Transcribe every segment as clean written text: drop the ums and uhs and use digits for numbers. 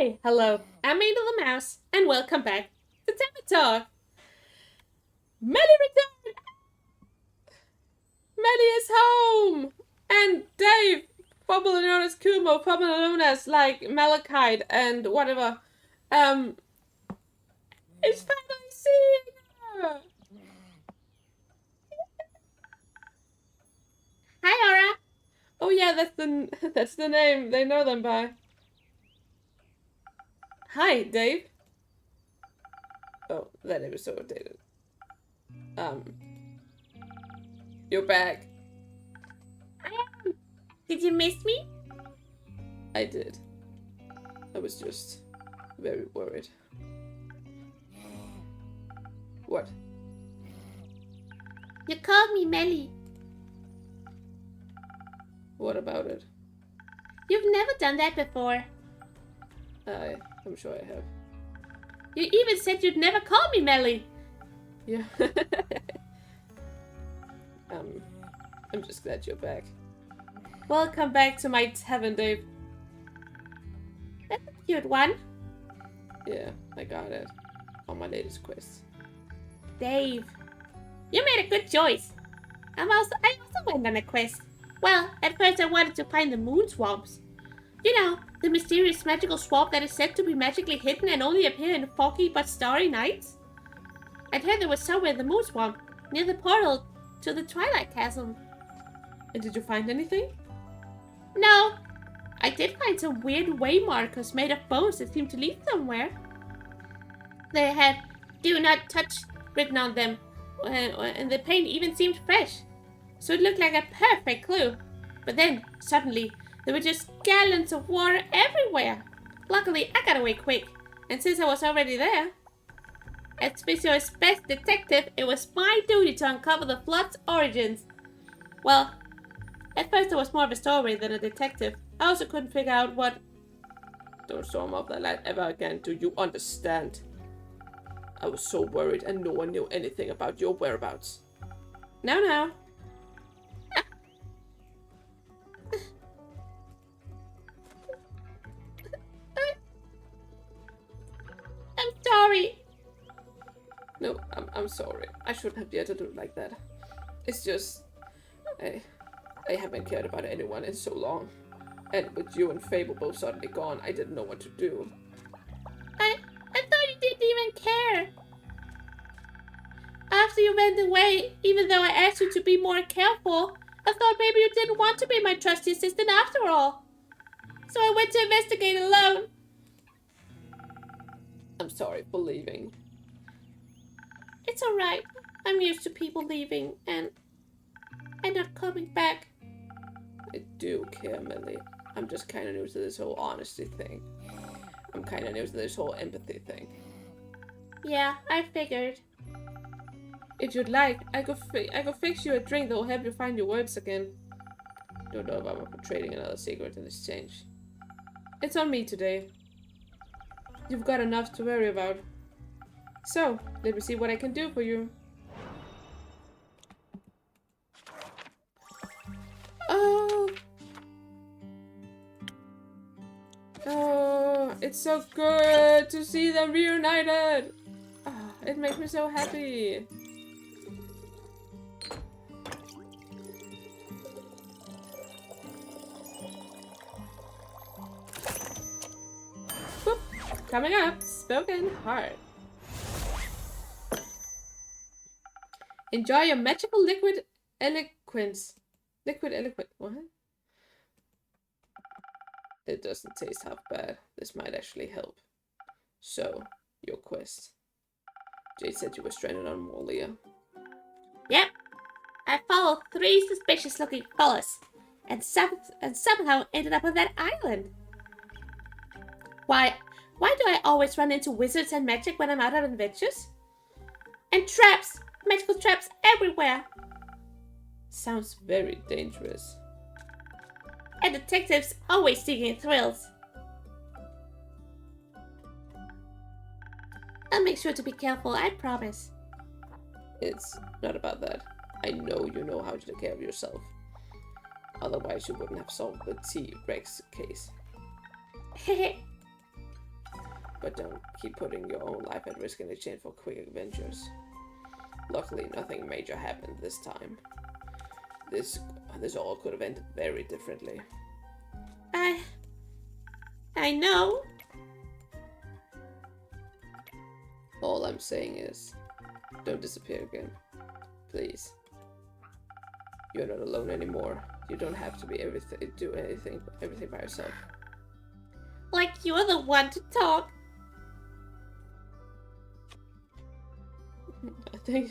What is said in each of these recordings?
Hi, hello, I'm Angel the Mouse, and welcome back to Tavern Talk. Melli returned! Melli is home! And Dave, formerly known as Kumo, formerly known as, Malachite and whatever, um, is finally seeing her! Hi, Aura! Oh yeah, that's the name they know them by. Hi, Dave. Oh, that name is so outdated. You're back. I am. Did you miss me? I did. I was just very worried. What? You called me Melli. What about it? You've never done that before. I'm sure I have. You even said you'd never call me Melli. Yeah. I'm just glad you're back. Welcome back to my tavern, Dave. That's a cute one. Yeah, I got it. On my latest quest. Dave, you made a good choice. I also went on a quest. Well, at first I wanted to find the moon swamps. You know, the mysterious magical swamp that is said to be magically hidden and only appear in foggy but starry nights. I'd heard there was somewhere in the moon swamp, near the portal to the Twilight Castle. And did you find anything? No, I did find some weird way markers made of bones that seemed to lead somewhere. They had "Do not touch" written on them, and the paint even seemed fresh. So it looked like a perfect clue. But then, suddenly, there were just gallons of water everywhere. Luckily, I got away quick, and since I was already there, as Visio's best detective, it was my duty to uncover the flood's origins. Well, at first it was more of a story than a detective. I also couldn't figure out what... Don't storm off that light ever again, do you understand? I was so worried and no one knew anything about your whereabouts. Now. I'm sorry. No, I'm sorry. I shouldn't have dared to do it like that. It's just... I haven't cared about anyone in so long. And with you and Fable both suddenly gone, I didn't know what to do. I thought you didn't even care. After you went away, even though I asked you to be more careful, I thought maybe you didn't want to be my trusty assistant after all. So I went to investigate alone. I'm sorry for leaving. It's alright. I'm used to people leaving and not coming back. I do care, Melli. I'm just kind of new to this whole honesty thing. I'm kind of new to this whole empathy thing. Yeah, I figured. If you'd like, I could fix you a drink that will help you find your words again. Don't know if I'm up for trading another secret in exchange. It's on me today. You've got enough to worry about. So, let me see what I can do for you. Oh, it's so good to see them reunited. Oh, it makes me so happy. Boop. Coming up, spoken heart. Enjoy your magical liquid eloquence. Liquid eloquent. What? It doesn't taste half bad. This might actually help. So, your quest. Jade said you were stranded on Molia. Yep. I followed 3 suspicious-looking fellas and somehow ended up on that island. Why do I always run into wizards and magic when I'm out on adventures? And traps! Magical traps everywhere! Sounds very dangerous. And detectives always seeking thrills. I'll make sure to be careful, I promise. It's not about that. I know you know how to take care of yourself. Otherwise you wouldn't have solved the T-Rex case. But don't keep putting your own life at risk in exchange for quick adventures. Luckily, nothing major happened this time. This all could have ended very differently. I know. All I'm saying is, don't disappear again. Please. You're not alone anymore. You don't have to be everything by yourself. Like you're the one to talk.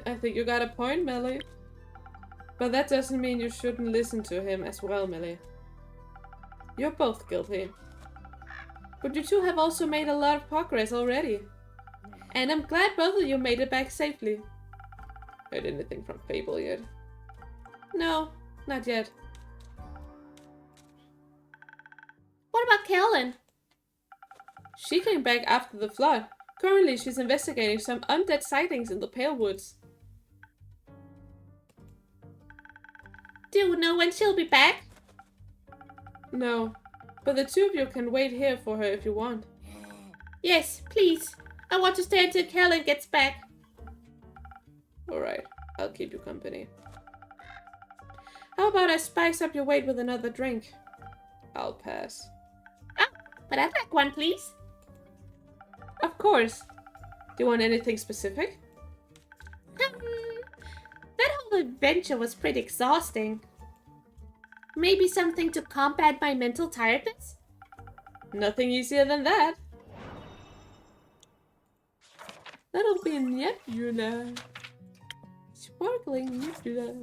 I think you got a point, Melli. But that doesn't mean you shouldn't listen to him as well, Melli. You're both guilty. But you two have also made a lot of progress already. And I'm glad both of you made it back safely. Heard anything from Fable yet? No, not yet. What about Kellen? She came back after the flood. Currently, she's investigating some undead sightings in the Pale Woods. Do you know when she'll be back? No, but the two of you can wait here for her if you want. Yes, please. I want to stay until Kellen gets back. Alright, I'll keep you company. How about I spice up your wait with another drink? I'll pass. But I'd like one, please. Of course. Do you want anything specific? That whole adventure was pretty exhausting. Maybe something to combat my mental tiredness? Nothing easier than that. That'll be nebula. Sparkling nebula.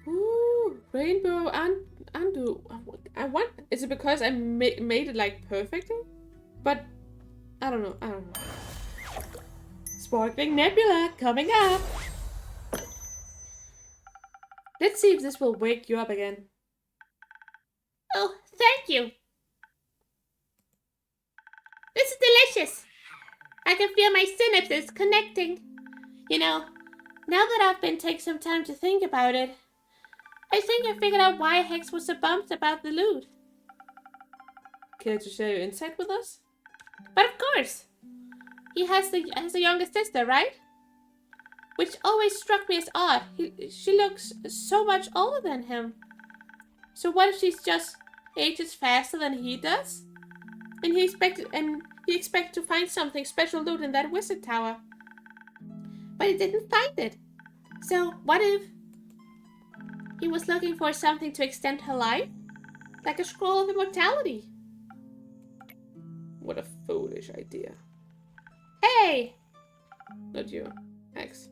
Ooh, rainbow and undo. I want. Is it because I made it like perfectly? But I don't know. Sparkling nebula coming up. Let's see if this will wake you up again. Oh, thank you. This is delicious. I can feel my synapses connecting. You know, now that I've been taking some time to think about it, I think I figured out why Hex was so bummed about the loot. Care to share your insight with us? But of course. He has a younger sister, right? Which always struck me as odd. She looks so much older than him. So what if she's just ages faster than he does? And he expected to find something special loot in that wizard tower. But he didn't find it. So what if he was looking for something to extend her life? Like a scroll of immortality. What a foolish idea. Hey! Not you, Hex.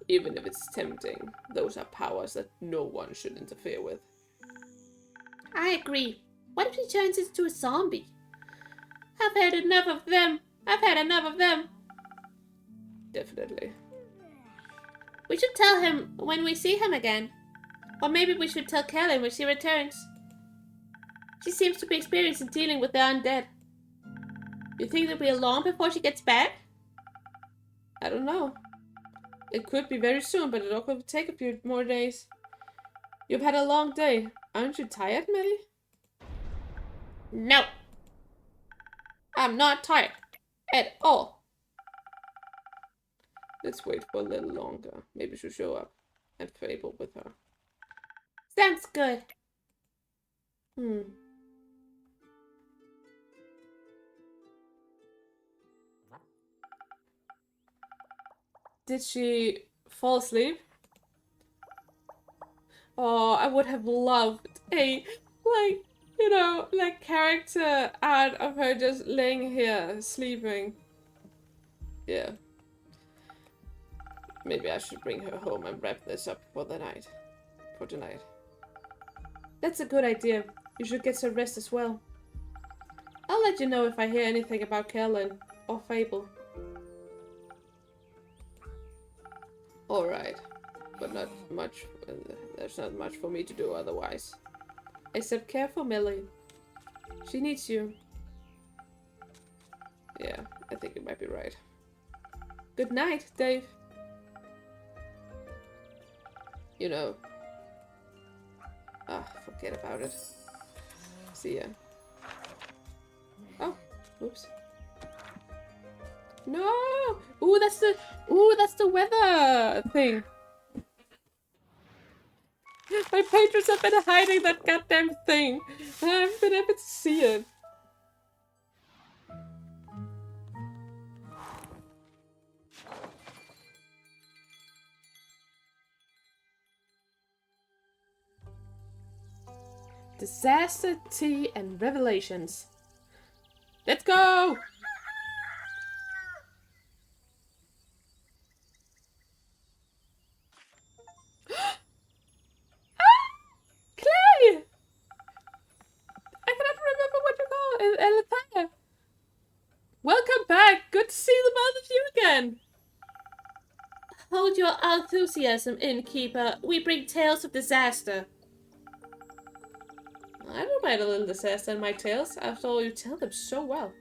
Even if it's tempting, those are powers that no one should interfere with. I agree. What if he turns into a zombie? I've had enough of them. Definitely. We should tell him when we see him again. Or maybe we should tell Kelly when she returns. She seems to be experienced in dealing with the undead. You think it'll be long before she gets back? I don't know. It could be very soon, but it'll could take a few more days. You've had a long day. Aren't you tired, Melli? No. I'm not tired. At all. Let's wait for a little longer. Maybe she'll show up and Fable with her. Sounds good. Did she fall asleep? Oh, I would have loved a, character art of her just laying here, sleeping. Yeah. Maybe I should bring her home and wrap this up for tonight. That's a good idea. You should get some rest as well. I'll let you know if I hear anything about Kellen or Fable. Alright, but not much. There's not much for me to do otherwise. Except care for Melli. She needs you. Yeah, I think you might be right. Good night, Dave. You know. Ah, forget about it. See ya. Oh, oops. No! Ooh, that's the weather thing. My patrons have been hiding that goddamn thing. I haven't been able to see it. Disaster, tea, and revelations. Let's go! Clay! I cannot remember what you call it. Alethea. Welcome back. Good to see the both of you again. Hold your enthusiasm, innkeeper. We bring tales of disaster. I don't mind a little disaster in my tales. After all, you tell them so well.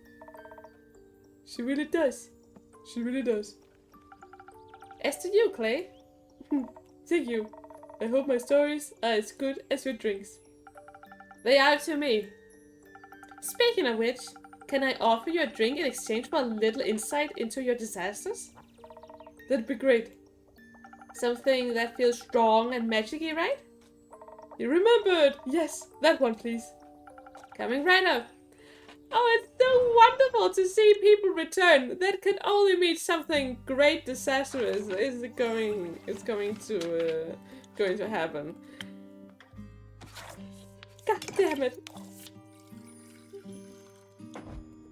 She really does. She really does. As to you, Clay. Thank you. I hope my stories are as good as your drinks. They are to me. Speaking of which, can I offer you a drink in exchange for a little insight into your disasters? That'd be great. Something that feels strong and magic-y, right? You remembered! Yes, that one, please. Coming right up. Oh, it's so wonderful to see people return. That can only mean something great disastrous is going to happen. God damn it.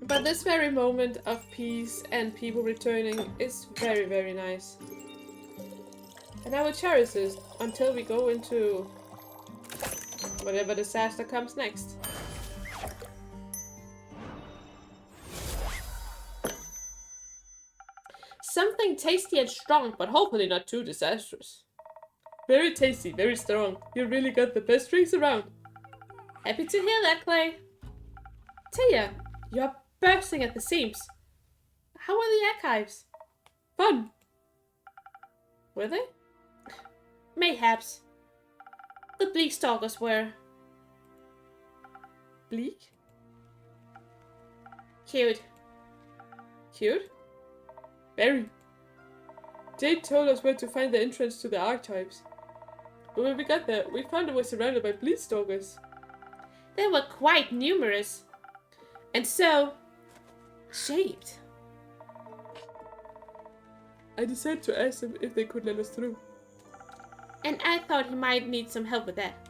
But this very moment of peace and people returning is very, very nice. And I will cherish this until we go into whatever disaster comes next. Something tasty and strong, but hopefully not too disastrous. Very tasty, very strong. You really got the best drinks around. Happy to hear that, Clay. Tia, you're bursting at the seams. How were the archives? Fun. Were they? Mayhaps. The bleak stalkers were. Bleak? Cute. Cute? Very. Jade told us where to find the entrance to the archives. But when we got there, we found it was surrounded by bleed stalkers. They were quite numerous. And so shaped. I decided to ask them if they could let us through. And I thought he might need some help with that.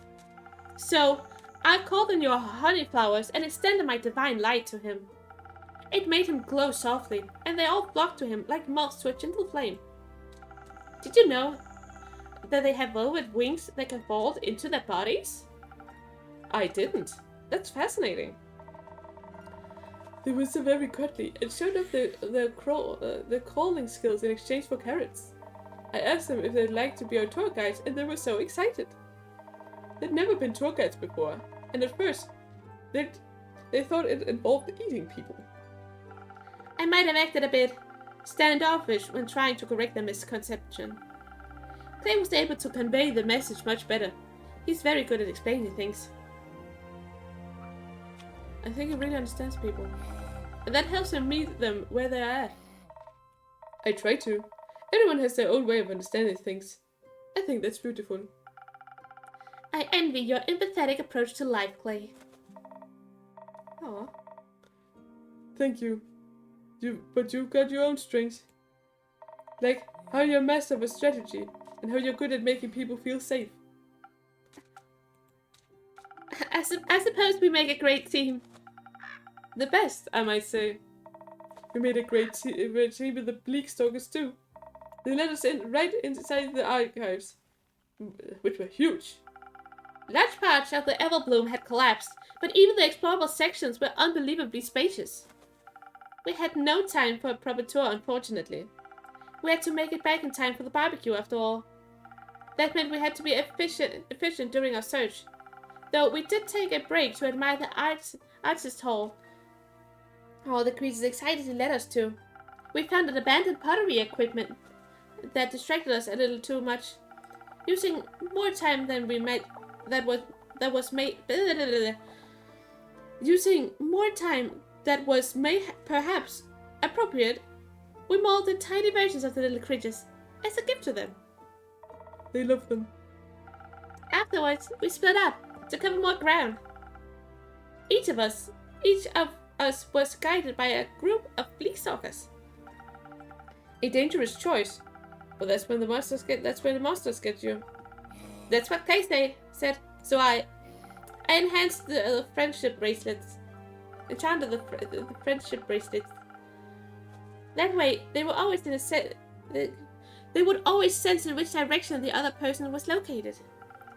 So I called on your honey flowers and extended my divine light to him. It made him glow softly, and they all flocked to him like moths to a gentle flame. Did you know that they have velvet wings that can fold into their bodies? I didn't. That's fascinating. They were so very cuddly and showed off their crawling skills in exchange for carrots. I asked them if they'd like to be our tour guides, and they were so excited. They'd never been tour guides before, and at first, they thought it involved eating people. I might have acted a bit standoffish when trying to correct the misconception. Clay was able to convey the message much better. He's very good at explaining things. I think he really understands people. And that helps him meet them where they're at. I try to. Everyone has their own way of understanding things. I think that's beautiful. I envy your empathetic approach to life, Clay. Aw. Thank you. But you've got your own strengths. Like how you're a master of a strategy, and how you're good at making people feel safe. I suppose we make a great team. The best, I might say. We made a great team with the bleak stalkers too. They let us in right inside the archives, which were huge. Large parts of the Everbloom had collapsed, but even the explorable sections were unbelievably spacious. We had no time for a proper tour, unfortunately. We had to make it back in time for the barbecue, after all. That meant we had to be efficient during our search. Though we did take a break to admire the artist hall. All the creatures excitedly led us to. We found an abandoned pottery equipment that distracted us a little too much, using more time than we might. That was made. Using more time that was may perhaps appropriate. We molded tiny versions of the little creatures as a gift to them. They love them. Afterwards, we split up to cover more ground. Each of us was guided by a group of bleak-stalkers. A dangerous choice, but that's when the monsters get you. That's what Clay said. So I enhanced the friendship bracelets, enchanted the friendship bracelets. That way, they would always sense in which direction the other person was located,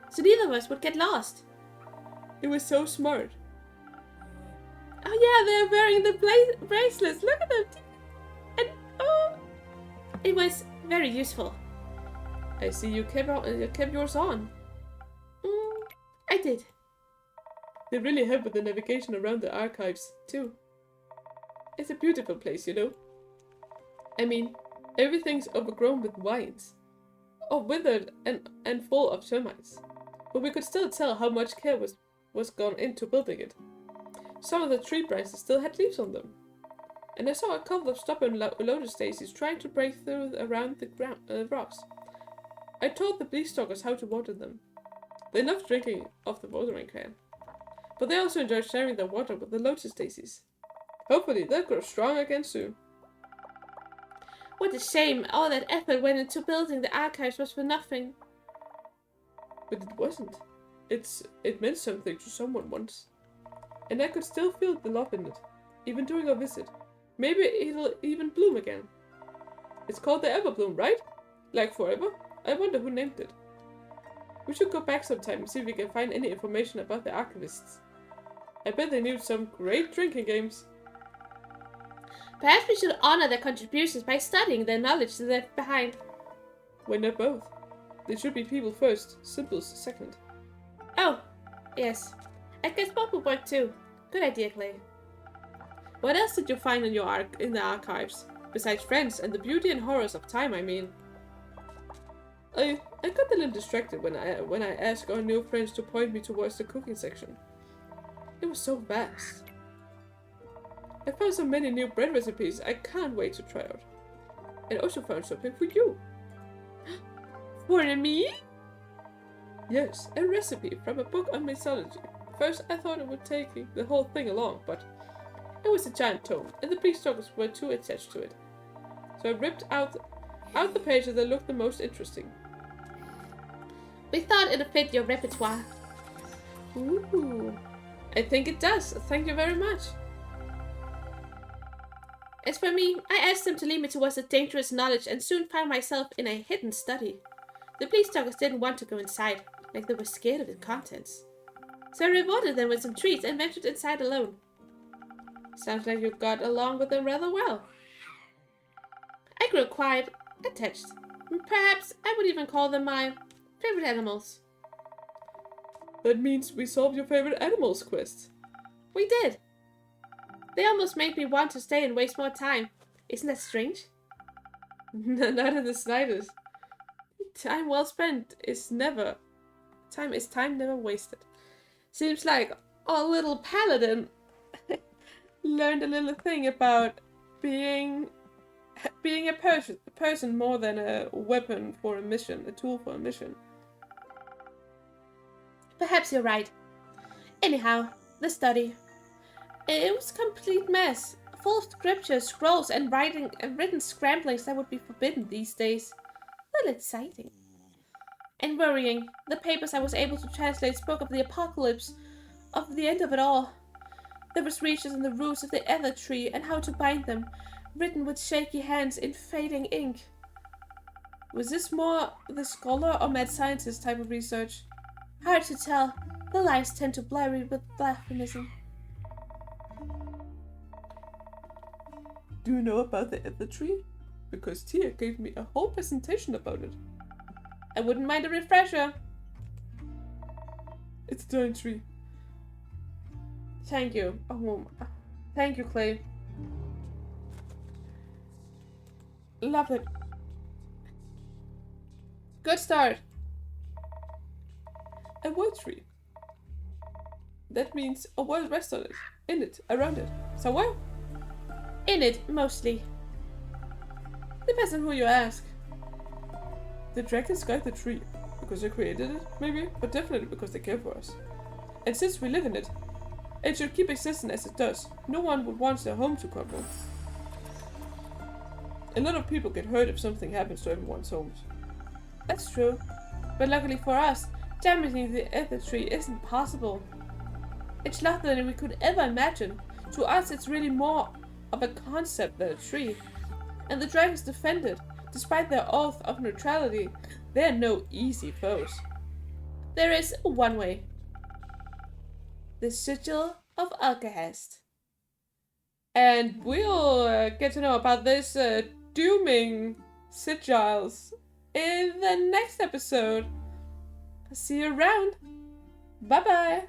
so neither of us would get lost. It was so smart. Oh yeah, they're wearing the bracelets. Look at them. And oh, it was very useful. I see you kept yours on. I did. They really help with the navigation around the archives, too. It's a beautiful place, you know. I mean, everything's overgrown with vines, or withered and full of termites. But we could still tell how much care was gone into building it. Some of the tree branches still had leaves on them. And I saw a couple of stubborn lotus daisies trying to break through around the rocks. I taught the bleak-stalkers how to water them. They loved drinking off the watering can. But they also enjoyed sharing their water with the lotus daisies. Hopefully they'll grow strong again soon. What a shame all that effort went into building the archives was for nothing. But it wasn't. It meant something to someone once. And I could still feel the love in it, even during our visit. Maybe it'll even bloom again. It's called the Everbloom, right? Like forever? I wonder who named it. We should go back sometime and see if we can find any information about the archivists. I bet they knew some great drinking games. Perhaps we should honor their contributions by studying their knowledge they left behind. Why not both? They should be people first, symbols second. Oh, yes. I guess both would work too. Good idea, Clay. What else did you find in the archives? Besides friends and the beauty and horrors of time, I mean. I got a little distracted when I asked our new friends to point me towards the cooking section. It was so vast. I found so many new bread recipes I can't wait to try out. And also found something for you. For me? Yes, a recipe from a book on mythology. First I thought it would take the whole thing along, but it was a giant tome, and the bleak-stalkers were too attached to it. So I ripped out the pages that looked the most interesting. We thought it'd fit your repertoire. Ooh, I think it does. Thank you very much. As for me, I asked them to lead me towards the dangerous knowledge and soon found myself in a hidden study. The bleak-stalkers didn't want to go inside, like they were scared of its contents. So I rewarded them with some treats and ventured inside alone. Sounds like you got along with them rather well. I grew quite attached. Perhaps I would even call them my favorite animals. That means we solved your favorite animals quest. We did. They almost made me want to stay and waste more time. Isn't that strange? Not in the slightest. Time well spent is never... Time never wasted. Seems like our little paladin learned a little thing about being a person more than a weapon for a mission, a tool for a mission. Perhaps you're right. Anyhow, the study. It was a complete mess, full of scriptures, scrolls, and written scramblings that would be forbidden these days. Well, exciting. And worrying. The papers I was able to translate spoke of the apocalypse, of the end of it all. There was research on the roots of the ether tree and how to bind them, written with shaky hands in fading ink. Was this more the scholar or mad scientist type of research? Hard to tell. The lines tend to blurry with blasphemism. Do you know about the ether tree? Because Tia gave me a whole presentation about it. I wouldn't mind a refresher. It's a giant tree. Thank you. Oh, thank you, Clay. Love it. Good start. A word tree. That means a word rests on it, in it, around it, somewhere? In it, mostly. Depends on who you ask. The dragons guide the tree, because they created it, maybe, but definitely because they care for us. And since we live in it, it should keep existing as it does. No one would want their home to crumble. A lot of people get hurt if something happens to everyone's homes. That's true. But luckily for us, damaging the ether tree isn't possible. It's larger than we could ever imagine. To us, it's really more of a concept than a tree. And the dragons defend it. Despite their oath of neutrality, they're no easy foes. There is one way. The Sigil of Alcahest. And we'll get to know about this dooming sigils in the next episode. See you around. Bye bye.